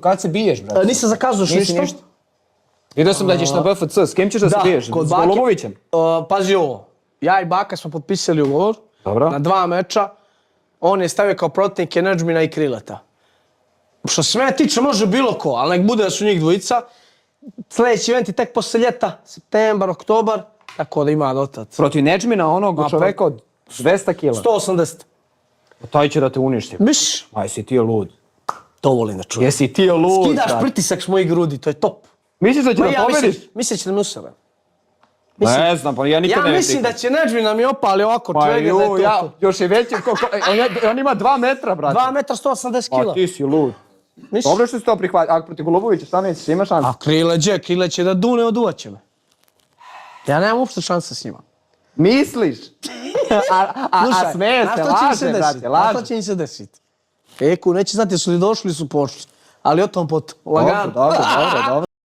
Kad se biješ, brate? Nisam zakazao ništa. Vidio sam da ćeš na BFC, s kim ćeš da se biješ? S Golubovićem? Pazi ovo, ja i Baka smo potpisali ugovor na 2 meča. On je stavio kao protivnik Enadžmina i Krileta. Što se mene tiče može bilo ko, ali nek bude da su njih dvojica. Sljedeći event je tek posle ljeta, septembar, oktobar, tako da ima dotad. Protiv Nedžmina, onog čoveka od 200 kila? 180. Taj će da te uništi. Miš? Aj, si ti lud. To volim da čujem. Jesi ti lud? Skidaš pritisak s mojih grudi, to je top. Misliš da će da pobediš? Mislim da će da me usere. Ne znam, pa ja nikad ne mislim da će Nedžmina mi opali ovako Pa čovjeka da je to. još je veći, on ima 2 metra, brate. 2 metra 180 kila. Pa ti si lud. Dobro što si to prihvatio, ako protiv Golubovića šta nećeš, ima šanse. A Krile će da dune, oduvat će me. Ja nemam uopšte šanse s njima. Misliš? A smeje se, laže, brate, laže. Šta će im se desiti? Eku, neće znati, su li došli, su pošli. Ali o tom potom, lagano. Dobro.